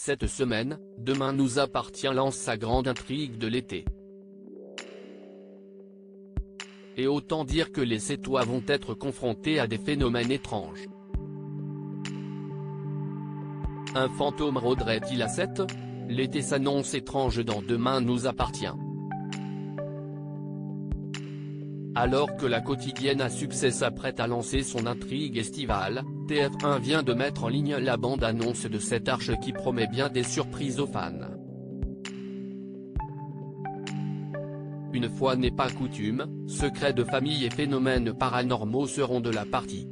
Cette semaine, Demain nous appartient lance sa grande intrigue de l'été. Et autant dire que les Sétois vont être confrontés à des phénomènes étranges. Un fantôme rôderait-il à Sète? L'été s'annonce étrange dans Demain nous appartient. Alors que la quotidienne à succès s'apprête à lancer son intrigue estivale, TF1 vient de mettre en ligne la bande-annonce de cette arche qui promet bien des surprises aux fans. Une fois n'est pas coutume, secrets de famille et phénomènes paranormaux seront de la partie.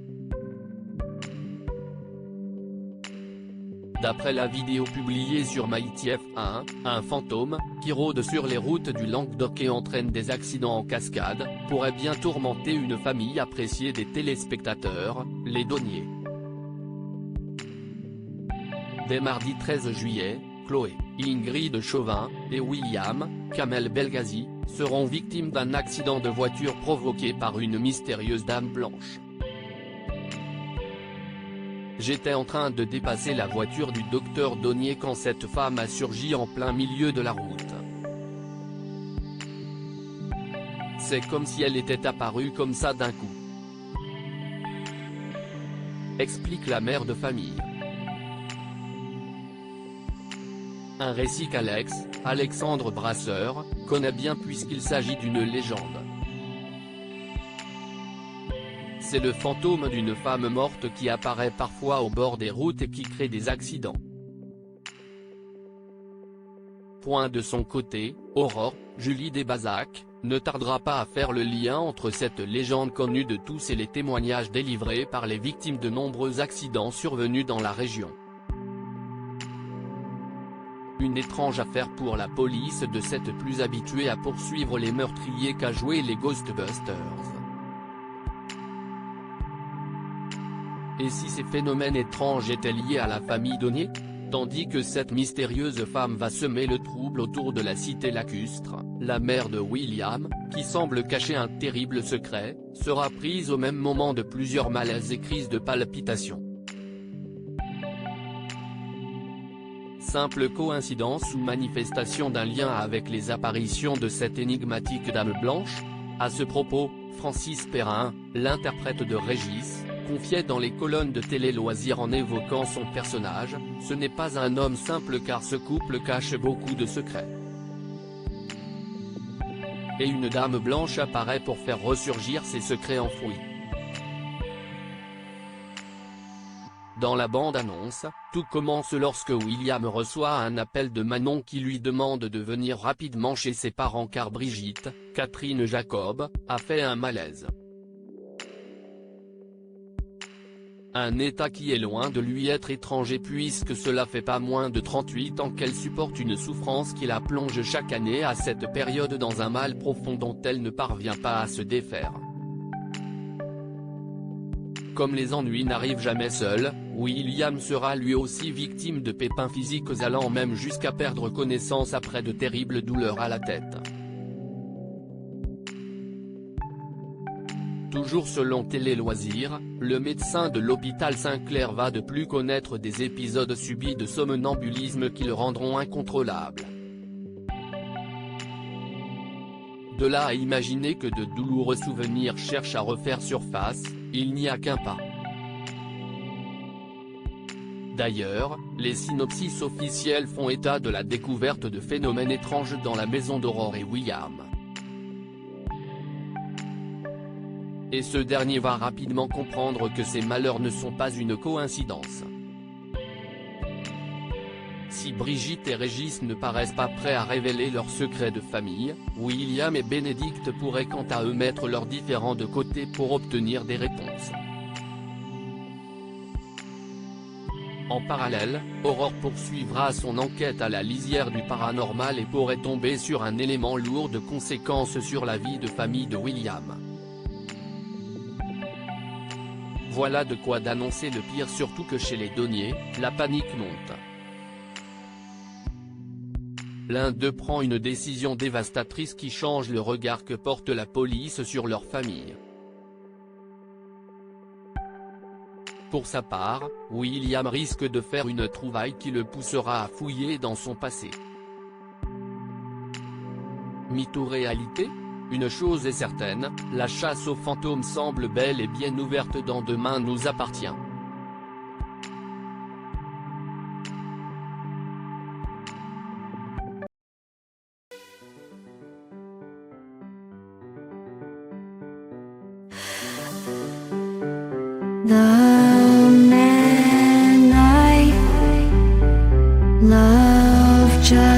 D'après la vidéo publiée sur MyTF1, un fantôme, qui rôde sur les routes du Languedoc et entraîne des accidents en cascade, pourrait bien tourmenter une famille appréciée des téléspectateurs, les Donniers. Dès mardi 13 juillet, Chloé, Ingrid Chauvin, et William, Kamel Belghazi, seront victimes d'un accident de voiture provoqué par une mystérieuse dame blanche. J'étais en train de dépasser la voiture du docteur Donnier quand cette femme a surgi en plein milieu de la route. C'est comme si elle était apparue comme ça d'un coup. Explique la mère de famille. Un récit Alexandre Brasseur, connaît bien puisqu'il s'agit d'une légende. C'est le fantôme d'une femme morte qui apparaît parfois au bord des routes et qui crée des accidents. De son côté, Aurore, Julie Desbazac, ne tardera pas à faire le lien entre cette légende connue de tous et les témoignages délivrés par les victimes de nombreux accidents survenus dans la région. Une étrange affaire pour la police de Sète, plus habituée à poursuivre les meurtriers qu'à jouer les Ghostbusters. Et si ces phénomènes étranges étaient liés à la famille Donnier? Tandis que cette mystérieuse femme va semer le trouble autour de la cité lacustre, la mère de William, qui semble cacher un terrible secret, sera prise au même moment de plusieurs malaises et crises de palpitations. Simple coïncidence ou manifestation d'un lien avec les apparitions de cette énigmatique dame blanche? À ce propos, Francis Perrin, l'interprète de Régis, confiait dans les colonnes de Télé Loisirs en évoquant son personnage, « Ce n'est pas un homme simple car ce couple cache beaucoup de secrets. Et une dame blanche apparaît pour faire ressurgir ces secrets enfouis. » Dans la bande-annonce, tout commence lorsque William reçoit un appel de Manon qui lui demande de venir rapidement chez ses parents car Brigitte, Catherine Jacob, a fait un malaise. Un état qui est loin de lui être étranger puisque cela fait pas moins de 38 ans qu'elle supporte une souffrance qui la plonge chaque année à cette période dans un mal profond dont elle ne parvient pas à se défaire. Comme les ennuis n'arrivent jamais seuls, William sera lui aussi victime de pépins physiques allant même jusqu'à perdre connaissance après de terribles douleurs à la tête. Toujours selon Télé Loisirs, le médecin de l'hôpital Saint-Clair va de plus connaître des épisodes subis de somnambulisme qui le rendront incontrôlable. De là à imaginer que de douloureux souvenirs cherchent à refaire surface, il n'y a qu'un pas. D'ailleurs, les synopsis officiels font état de la découverte de phénomènes étranges dans la maison d'Aurore et William. Et ce dernier va rapidement comprendre que ces malheurs ne sont pas une coïncidence. Si Brigitte et Régis ne paraissent pas prêts à révéler leurs secrets de famille, William et Bénédicte pourraient quant à eux mettre leurs différends de côté pour obtenir des réponses. En parallèle, Aurore poursuivra son enquête à la lisière du paranormal et pourrait tomber sur un élément lourd de conséquences sur la vie de famille de William. Voilà de quoi d'annoncer le pire, surtout que chez les Donnier, la panique monte. L'un d'eux prend une décision dévastatrice qui change le regard que porte la police sur leur famille. Pour sa part, William risque de faire une trouvaille qui le poussera à fouiller dans son passé. Mythe ou réalité ? Une chose est certaine, la chasse aux fantômes semble bel et bien ouverte dans Demain nous appartient. The man I love just